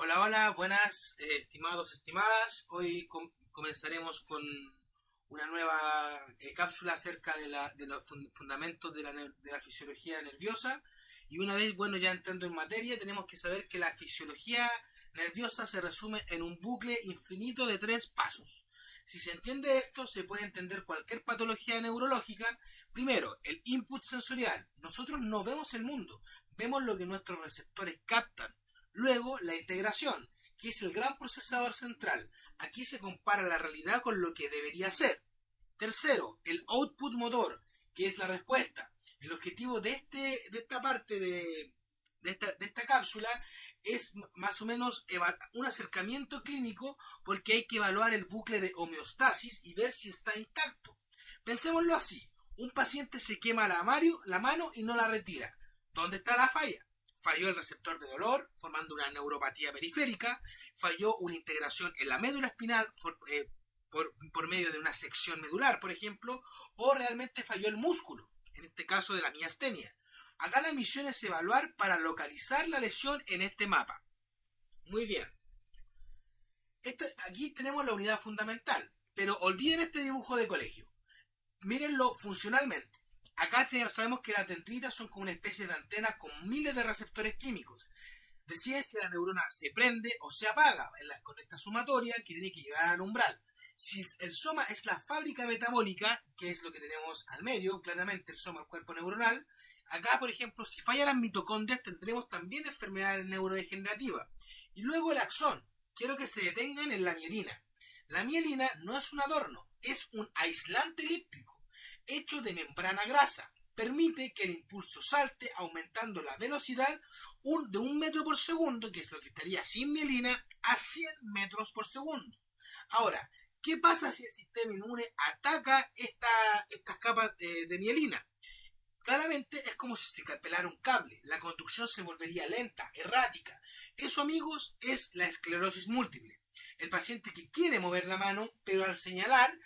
Hola, hola, buenas, estimados, estimadas. Hoy comenzaremos con una nueva cápsula acerca de los fundamentos de la fisiología nerviosa. Y una vez, bueno, ya entrando en materia, tenemos que saber que la fisiología nerviosa se resume en un bucle infinito de 3 pasos. Si se entiende esto, se puede entender cualquier patología neurológica. Primero, el input sensorial. Nosotros no vemos el mundo, vemos lo que nuestros receptores captan. Luego, la integración, que es el gran procesador central. Aquí se compara la realidad con lo que debería ser. Tercero, el output motor, que es la respuesta. El objetivo de esta parte de esta cápsula es más o menos un acercamiento clínico, porque hay que evaluar el bucle de homeostasis y ver si está intacto. Pensémoslo así: un paciente se quema la mano y no la retira. ¿Dónde está la falla? Falló el receptor de dolor, formando una neuropatía periférica. Falló una integración en la médula espinal por medio de una sección medular, por ejemplo. O realmente falló el músculo, en este caso de la miastenia. Acá la misión es evaluar para localizar la lesión en este mapa. Muy bien. Aquí tenemos la unidad fundamental, pero olviden este dibujo de colegio. Mírenlo funcionalmente. Acá sabemos que las dendritas son como una especie de antenas con miles de receptores químicos. Decía que la neurona se prende o se apaga con esta sumatoria que tiene que llegar al umbral. Si el soma es la fábrica metabólica, que es lo que tenemos al medio, claramente el soma, el cuerpo neuronal, acá, por ejemplo, si fallan las mitocondrias, tendremos también enfermedades neurodegenerativas. Y luego el axón. Quiero que se detengan en la mielina. La mielina no es un adorno, es un aislante eléctrico hecho de membrana grasa. Permite que el impulso salte aumentando la velocidad de 1 metro por segundo, que es lo que estaría sin mielina, a 100 metros por segundo. Ahora, ¿qué pasa si el sistema inmune ataca estas capas de mielina? Claramente es como si se pelara un cable. La conducción se volvería lenta, errática. Eso, amigos, es la esclerosis múltiple. El paciente que quiere mover la mano, pero al señalar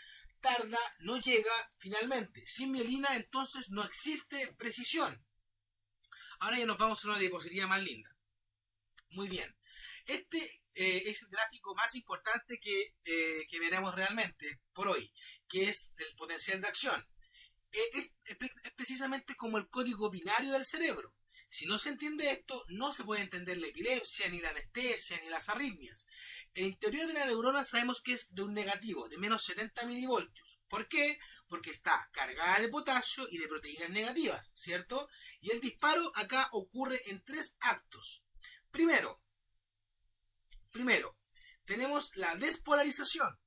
tarda, no llega finalmente. Sin mielina, entonces, no existe precisión. Ahora ya nos vamos a una diapositiva más linda. Muy bien. Este es el gráfico más importante que veremos realmente por hoy, que es el potencial de acción. Es precisamente como el código binario del cerebro. Si no se entiende esto, no se puede entender la epilepsia, ni la anestesia, ni las arritmias. El interior de la neurona sabemos que es de un negativo, de menos 70 milivoltios. ¿Por qué? Porque está cargada de potasio y de proteínas negativas, ¿cierto? Y el disparo acá ocurre en 3 actos. Primero, tenemos la despolarización.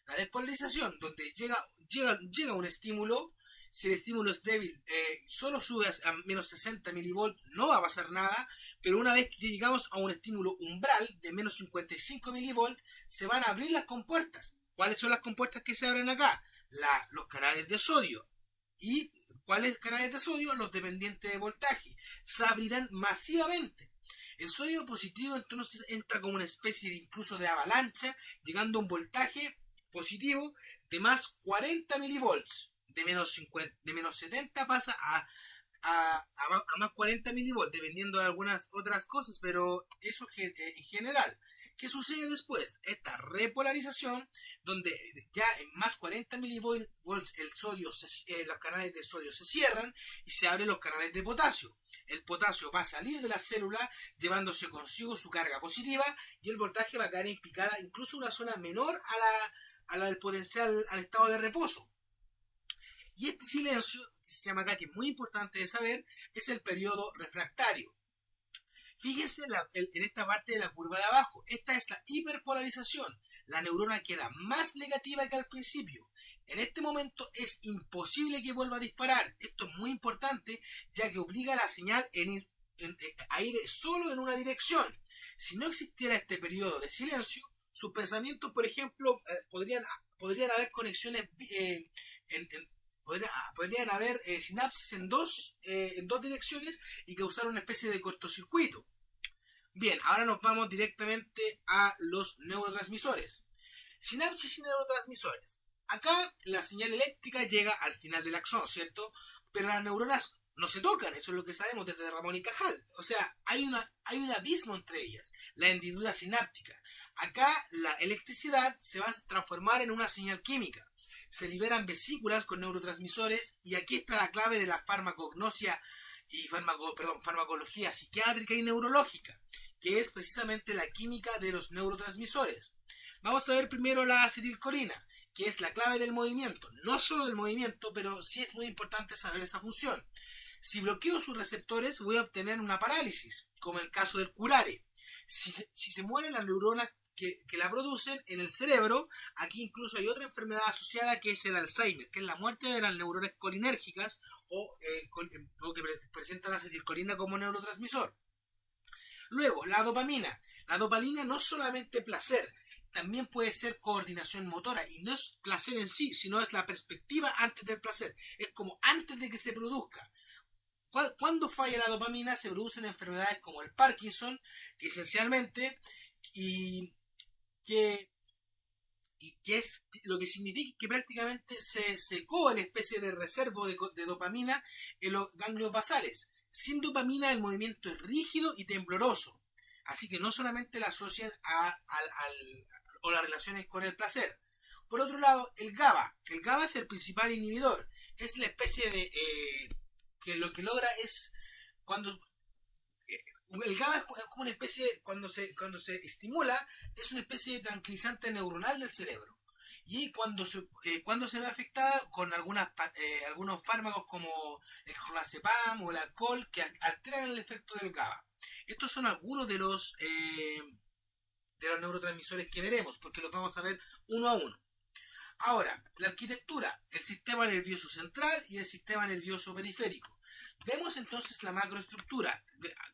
La despolarización, donde llega un estímulo. Si el estímulo es débil, solo sube a menos 60 milivolts, no va a pasar nada. Pero una vez que llegamos a un estímulo umbral de menos 55 milivolts, se van a abrir las compuertas. ¿Cuáles son las compuertas que se abren acá? Los canales de sodio. ¿Y cuáles canales de sodio? Los dependientes de voltaje. Se abrirán masivamente. El sodio positivo entonces entra como una especie de incluso de avalancha, llegando a un voltaje positivo de más 40 milivolts. De menos 70 pasa a más 40 milivolts, dependiendo de algunas otras cosas, pero eso en general. ¿Qué sucede después? Esta repolarización, donde ya en más 40 milivolts los canales de sodio se cierran y se abren los canales de potasio. El potasio va a salir de la célula llevándose consigo su carga positiva, y el voltaje va a quedar en picada, incluso una zona menor a la del potencial al estado de reposo. Y este silencio, que se llama acá, que es muy importante de saber, es el periodo refractario. Fíjense en esta parte de la curva de abajo. Esta es la hiperpolarización. La neurona queda más negativa que al principio. En este momento es imposible que vuelva a disparar. Esto es muy importante, ya que obliga a la señal a ir solo en una dirección. Si no existiera este periodo de silencio, sus pensamientos, por ejemplo, podrían haber conexiones podrían haber sinapsis en dos direcciones y causar una especie de cortocircuito. Bien, ahora nos vamos directamente a los neurotransmisores. Sinapsis y neurotransmisores. Acá la señal eléctrica llega al final del axón, ¿cierto? Pero las neuronas no se tocan, eso es lo que sabemos desde Ramón y Cajal. O sea, hay un abismo entre ellas, la hendidura sináptica. Acá la electricidad se va a transformar en una señal química. Se liberan vesículas con neurotransmisores y aquí está la clave de la farmacognosia y farmacología psiquiátrica y neurológica, que es precisamente la química de los neurotransmisores. Vamos a ver primero la acetilcolina, que es la clave del movimiento. No solo del movimiento, pero sí es muy importante saber esa función. Si bloqueo sus receptores, voy a obtener una parálisis, como en el caso del curare. Si se mueren las neuronas que la producen en el cerebro, aquí incluso hay otra enfermedad asociada que es el Alzheimer, que es la muerte de las neuronas colinérgicas o que presentan acetilcolina como neurotransmisor. Luego, la dopamina. La dopamina no es solamente placer, también puede ser coordinación motora, y no es placer en sí, sino es la perspectiva antes del placer, es como antes de que se produzca. Cuando falla la dopamina se producen enfermedades como el Parkinson, que esencialmente, y que es lo que significa que prácticamente se secó la especie de reservo de dopamina en los ganglios basales. Sin dopamina el movimiento es rígido y tembloroso, así que no solamente la asocian o las relaciones con el placer. Por otro lado, el GABA. El GABA es el principal inhibidor. Es la especie de... que lo que logra es... cuando el GABA es como una especie... Cuando se estimula, es una especie de tranquilizante neuronal del cerebro. Y cuando se ve afectada con algunos fármacos como el clonazepam o el alcohol que alteran el efecto del GABA. Estos son algunos de los neurotransmisores que veremos, porque los vamos a ver uno a uno. Ahora, la arquitectura, el sistema nervioso central y el sistema nervioso periférico. Vemos entonces la macroestructura.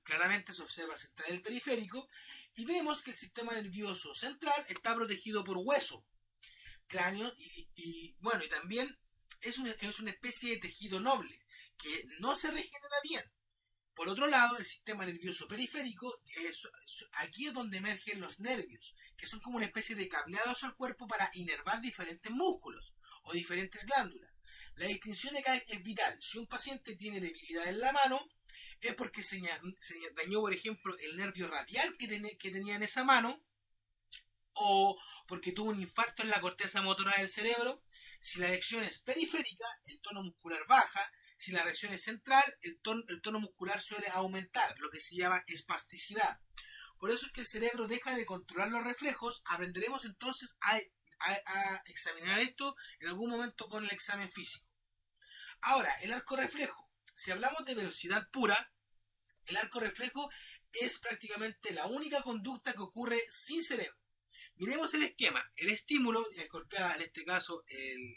Claramente se observa el central y el periférico, y vemos que el sistema nervioso central está protegido por hueso, cráneo y también es una especie de tejido noble que no se regenera bien. Por otro lado, el sistema nervioso periférico, aquí es donde emergen los nervios, que son como una especie de cableados al cuerpo para inervar diferentes músculos o diferentes glándulas. La distinción de acá es vital. Si un paciente tiene debilidad en la mano, es porque se dañó, por ejemplo, el nervio radial que tenía en esa mano, o porque tuvo un infarto en la corteza motora del cerebro. Si la lesión es periférica, el tono muscular baja. Si la reacción es central, el tono muscular suele aumentar, lo que se llama espasticidad. Por eso es que el cerebro deja de controlar los reflejos. Aprenderemos entonces a examinar esto en algún momento con el examen físico. Ahora, el arco reflejo. Si hablamos de velocidad pura, el arco reflejo es prácticamente la única conducta que ocurre sin cerebro. Miremos el esquema. El estímulo golpea en este caso el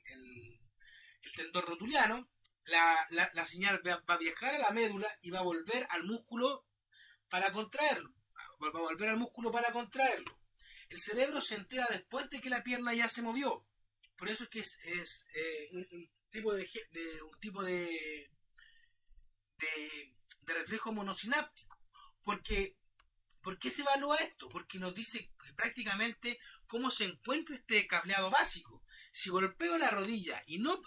tendón rotuliano. La señal va a viajar a la médula y va a volver al músculo para contraerlo. El cerebro se entera después de que la pierna ya se movió. Por eso es que es un tipo de reflejo monosináptico. ¿Por qué se evalúa esto? Porque nos dice prácticamente cómo se encuentra este cableado básico. Si golpeo la rodilla y no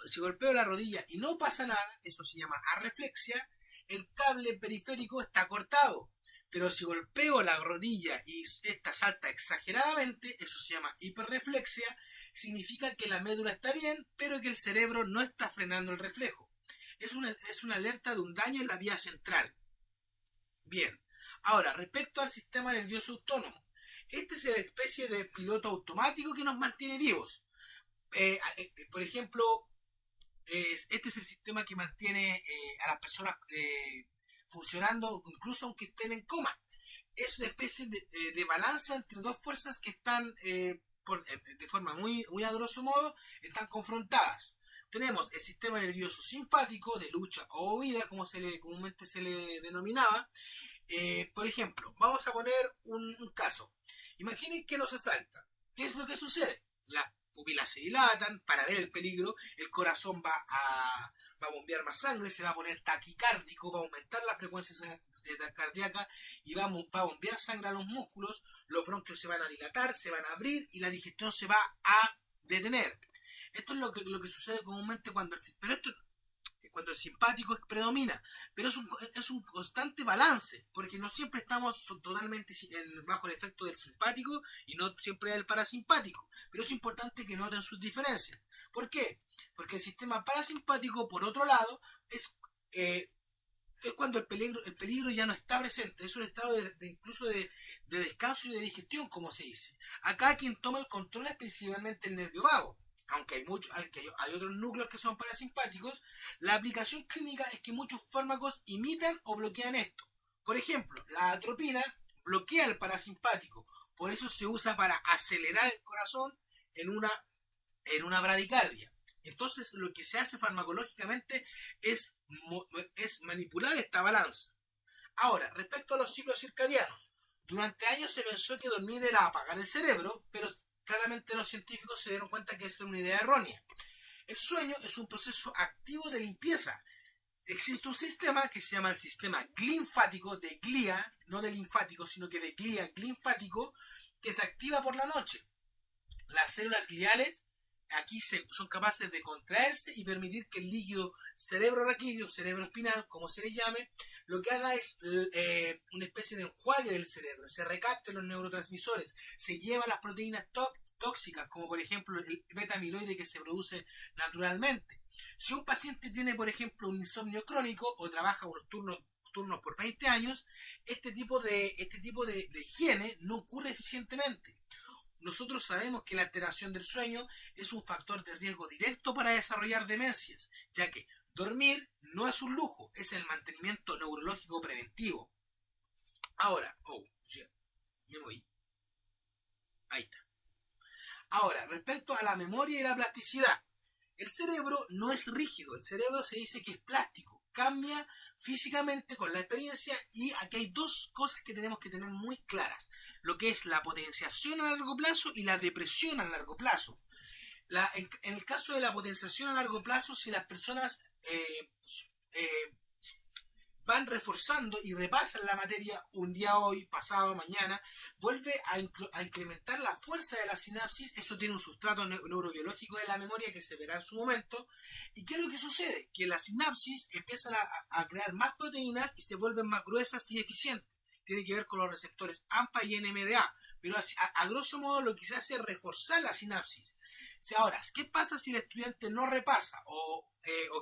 pasa nada, eso se llama arreflexia, el cable periférico está cortado. Pero si golpeo la rodilla y esta salta exageradamente, eso se llama hiperreflexia, significa que la médula está bien, pero que el cerebro no está frenando el reflejo. Es una alerta de un daño en la vía central. Bien, ahora, respecto al sistema nervioso autónomo. Este es la especie de piloto automático que nos mantiene vivos. Por ejemplo, este es el sistema que mantiene a las personas funcionando incluso aunque estén en coma. Es una especie de balanza entre dos fuerzas que están de forma muy a grosso modo están confrontadas. Tenemos el sistema nervioso simpático de lucha o huida, como comúnmente se le denominaba. Por ejemplo, vamos a poner un caso. Imaginen que nos asalta. ¿Qué es lo que sucede? Las pupilas se dilatan para ver el peligro, el corazón va a bombear más sangre, se va a poner taquicárdico, va a aumentar la frecuencia cardíaca y va a bombear sangre a los músculos, los bronquios se van a dilatar, se van a abrir y la digestión se va a detener. Esto es lo que sucede comúnmente pero esto cuando el simpático predomina, pero es un constante balance, porque no siempre estamos totalmente bajo el efecto del simpático y no siempre del parasimpático, pero es importante que noten sus diferencias. ¿Por qué? Porque el sistema parasimpático, por otro lado, es cuando el peligro ya no está presente, es un estado incluso de descanso y de digestión, como se dice. Acá quien toma el control es principalmente el nervio vago. Aunque hay otros núcleos que son parasimpáticos, la aplicación clínica es que muchos fármacos imitan o bloquean esto. Por ejemplo, la atropina bloquea el parasimpático, por eso se usa para acelerar el corazón en una bradicardia. Entonces lo que se hace farmacológicamente es manipular esta balanza. Ahora, respecto a los ciclos circadianos, durante años se pensó que dormir era apagar el cerebro, pero claramente los científicos se dieron cuenta que esa es una idea errónea. El sueño es un proceso activo de limpieza. Existe un sistema que se llama el sistema linfático, de glía, no de linfático, sino que de glía, linfático, que se activa por la noche. Las células gliales aquí son capaces de contraerse y permitir que el líquido cerebro-raquídeo, cerebro-espinal, como se le llame, lo que haga es una especie de enjuague del cerebro, se recapten los neurotransmisores, se llevan las proteínas tóxicas, como por ejemplo el beta-amiloide que se produce naturalmente. Si un paciente tiene, por ejemplo, un insomnio crónico o trabaja unos turnos por 20 años, este tipo de higiene no ocurre eficientemente. Nosotros sabemos que la alteración del sueño es un factor de riesgo directo para desarrollar demencias, ya que dormir no es un lujo, es el mantenimiento neurológico preventivo. Ahora, me voy. Ahí está. Ahora, respecto a la memoria y la plasticidad, el cerebro no es rígido, el cerebro se dice que es plástico, cambia físicamente con la experiencia y aquí hay dos cosas que tenemos que tener muy claras, lo que es la potenciación a largo plazo y la depresión a largo plazo. En el caso de la potenciación a largo plazo, si las personas van reforzando y repasan la materia un día hoy, pasado, mañana, vuelve a incrementar la fuerza de la sinapsis, eso tiene un sustrato neurobiológico de la memoria que se verá en su momento, y ¿qué es lo que sucede? Que las sinapsis empiezan a crear más proteínas y se vuelven más gruesas y eficientes, tiene que ver con los receptores AMPA y NMDA, pero a grosso modo lo que se hace es reforzar la sinapsis. Ahora, ¿qué pasa si el estudiante no repasa o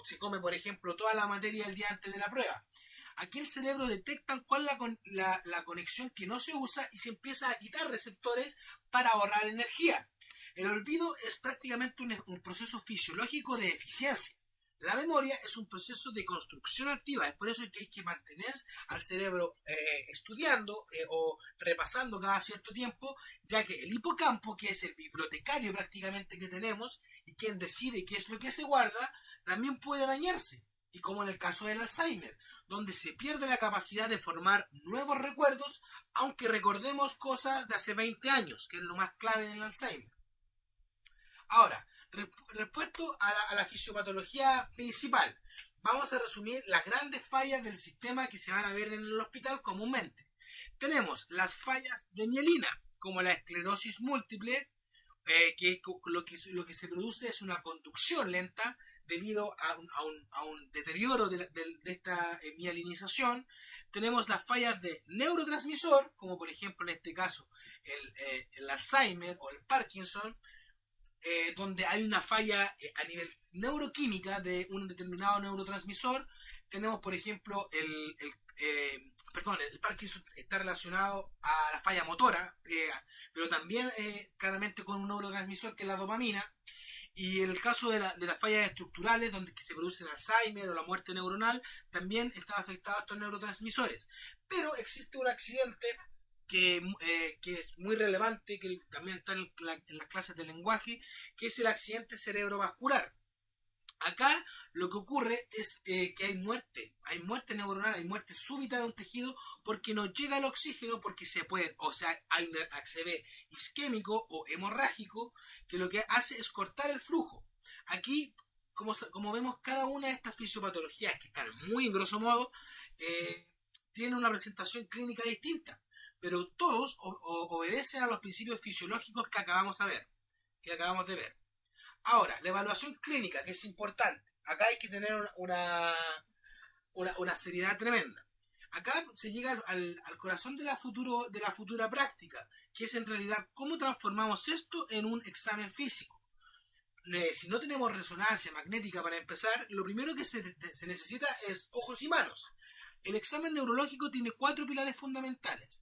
se come, por ejemplo, toda la materia el día antes de la prueba? Aquí el cerebro detecta cuál es la conexión que no se usa y se empieza a quitar receptores para ahorrar energía. El olvido es prácticamente un proceso fisiológico de eficiencia. La memoria es un proceso de construcción activa, es por eso que hay que mantener al cerebro estudiando o repasando cada cierto tiempo, ya que el hipocampo, que es el bibliotecario prácticamente que tenemos y quien decide qué es lo que se guarda, también puede dañarse. Y como en el caso del Alzheimer, donde se pierde la capacidad de formar nuevos recuerdos, aunque recordemos cosas de hace 20 años, que es lo más clave del Alzheimer. Ahora, respecto a la fisiopatología principal, vamos a resumir las grandes fallas del sistema que se van a ver en el hospital comúnmente. Tenemos las fallas de mielina, como la esclerosis múltiple, que lo que se produce es una conducción lenta debido a un deterioro de esta mielinización. Tenemos las fallas de neurotransmisor, como por ejemplo en este caso el Alzheimer o el Parkinson, donde hay una falla a nivel neuroquímica de un determinado neurotransmisor. Tenemos por ejemplo el Parkinson está relacionado a la falla motora, pero también claramente con un neurotransmisor que es la dopamina. Y el caso de las fallas estructurales, donde se produce el Alzheimer o la muerte neuronal, también están afectados estos neurotransmisores. Pero existe un accidente que es muy relevante, que también está en las clases de lenguaje, que es el accidente cerebrovascular. Acá lo que ocurre es que hay muerte neuronal, hay muerte súbita de un tejido porque no llega el oxígeno, porque se ve isquémico o hemorrágico, que lo que hace es cortar el flujo. Aquí, como vemos, cada una de estas fisiopatologías, que están muy en grosso modo, tiene una presentación clínica distinta, pero todos obedecen a los principios fisiológicos que acabamos de ver. Ahora, la evaluación clínica, que es importante. acá hay que tener una seriedad tremenda. Acá se llega al corazón de la futura práctica, que es en realidad cómo transformamos esto en un examen físico. Si no tenemos resonancia magnética para empezar, lo primero que se necesita es ojos y manos. El examen neurológico tiene 4 pilares fundamentales.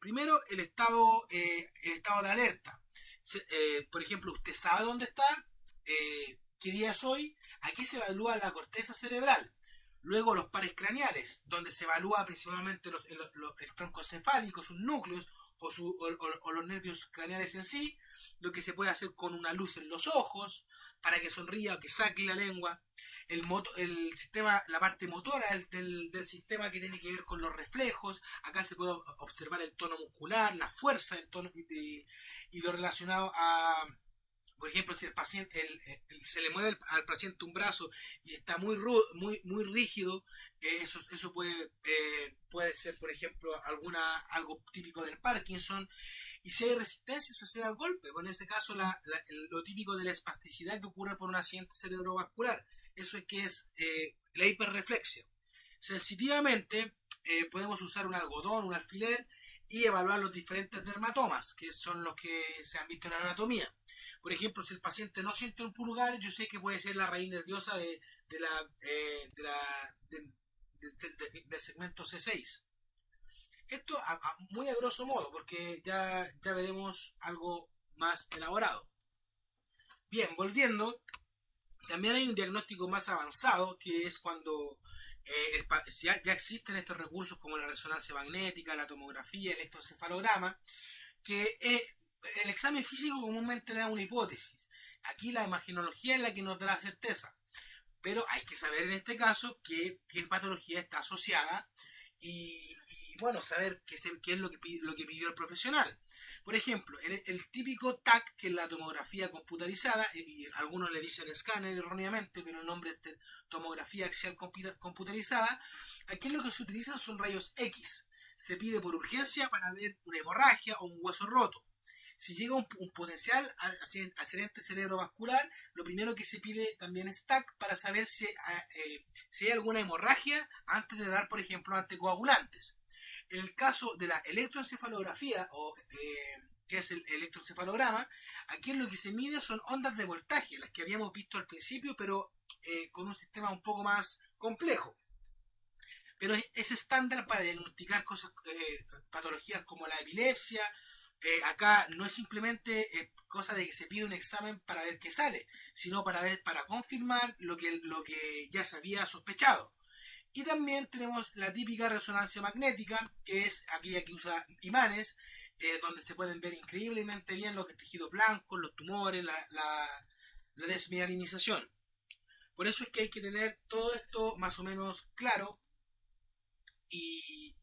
Primero, el estado de alerta. Por ejemplo, ¿usted sabe dónde está? ¿Qué día es hoy? Aquí se evalúa la corteza cerebral. Luego los pares craneales, donde se evalúa principalmente el tronco encefálico, sus núcleos o los nervios craneales en sí, lo que se puede hacer con una luz en los ojos para que sonría o que saque la lengua. El sistema, la parte motora del sistema que tiene que ver con los reflejos. Acá se puede observar el tono muscular, la fuerza del tono y lo relacionado a, por ejemplo, si el paciente se le mueve al paciente un brazo y está muy rígido, eso puede ser, por ejemplo, algo típico del Parkinson. Y si hay resistencia, eso será al golpe. Pues en ese caso, lo típico de la espasticidad que ocurre por un accidente cerebrovascular. Eso es que es la hiperreflexia. Sensitivamente, podemos usar un algodón, un alfiler y evaluar los diferentes dermatomas, que son los que se han visto en la anatomía. Por ejemplo, si el paciente no siente un pulgar, yo sé que puede ser la raíz nerviosa del segmento C6. Esto muy a grosso modo, porque ya veremos algo más elaborado. Bien, volviendo, también hay un diagnóstico más avanzado, que es cuando ya existen estos recursos como la resonancia magnética, la tomografía, el electroencefalograma, que el examen físico comúnmente da una hipótesis. Aquí la imagenología es la que nos da la certeza. Pero hay que saber en este caso qué patología está asociada y bueno, saber qué es lo que pidió el profesional. Por ejemplo, el típico TAC, que es la tomografía computarizada, y algunos le dicen escáner erróneamente, pero el nombre es tomografía axial computarizada. Aquí lo que se utiliza son rayos X. Se pide por urgencia para ver una hemorragia o un hueso roto. Si llega un potencial accidente cerebrovascular, lo primero que se pide también es TAC para saber si hay alguna hemorragia antes de dar, por ejemplo, anticoagulantes. En el caso de la electroencefalografía, que es el electroencefalograma, aquí lo que se mide son ondas de voltaje, las que habíamos visto al principio, pero con un sistema un poco más complejo. Pero es estándar para diagnosticar patologías como la epilepsia. Acá no es simplemente cosa de que se pide un examen para ver qué sale, sino para confirmar lo que ya se había sospechado. Y también tenemos la típica resonancia magnética, que es aquella que usa imanes, donde se pueden ver increíblemente bien los tejidos blancos, los tumores, la desmielinización. Por eso es que hay que tener todo esto más o menos claro. Y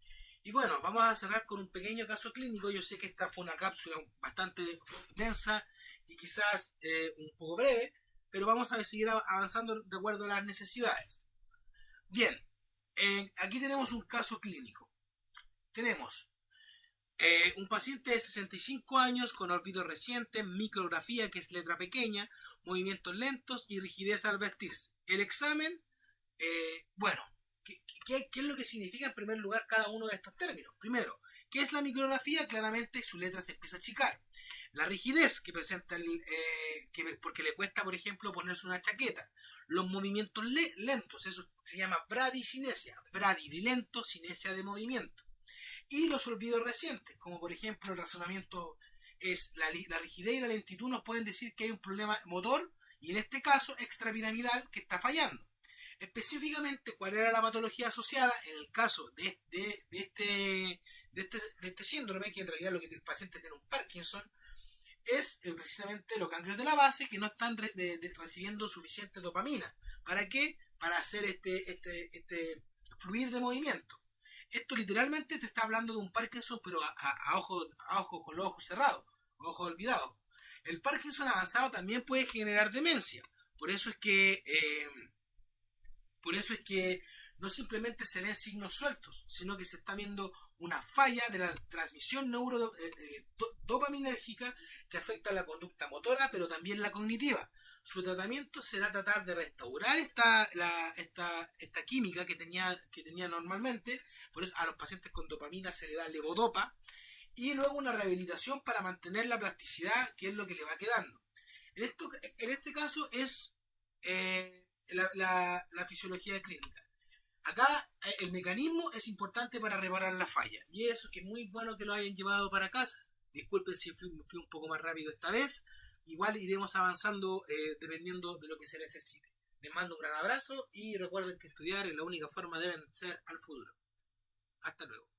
bueno, vamos a cerrar con un pequeño caso clínico. Yo sé que esta fue una cápsula bastante densa y quizás un poco breve, pero vamos a seguir avanzando de acuerdo a las necesidades. Bien, aquí tenemos un caso clínico. Tenemos un paciente de 65 años con olvido reciente, micrografía, que es letra pequeña, movimientos lentos y rigidez al vestirse. El examen, bueno, ¿qué es lo que significa en primer lugar cada uno de estos términos? Primero, ¿qué es la micrografía? Claramente su letra se empieza a achicar. La rigidez que presenta porque le cuesta, por ejemplo, ponerse una chaqueta. Los movimientos lentos, eso se llama bradicinesia. Bradi de lento, cinesia de movimiento. Y los olvidos recientes, como por ejemplo el razonamiento es la rigidez y la lentitud nos pueden decir que hay un problema motor y en este caso extrapiramidal que está fallando. Específicamente, ¿cuál era la patología asociada en el caso de este síndrome, que en realidad lo que el paciente tiene un Parkinson, es precisamente los ganglios de la base que no están recibiendo suficiente dopamina. ¿Para qué? Para hacer este fluir de movimiento. Esto literalmente te está hablando de un Parkinson, pero a ojo con los ojos cerrados, ojos olvidados. El Parkinson avanzado también puede generar demencia. Por eso es que no simplemente se ven signos sueltos, sino que se está viendo una falla de la transmisión dopaminérgica que afecta la conducta motora, pero también la cognitiva. Su tratamiento será tratar de restaurar esta química que tenía normalmente. Por eso a los pacientes con dopamina se le da levodopa. Y luego una rehabilitación para mantener la plasticidad, que es lo que le va quedando. En este caso es la fisiología clínica. Acá el mecanismo es importante para reparar la falla. Y eso que es muy bueno que lo hayan llevado para casa. Disculpen si fui un poco más rápido esta vez. Igual iremos avanzando dependiendo de lo que se necesite. Les mando un gran abrazo y recuerden que estudiar es la única forma de vencer al futuro. Hasta luego.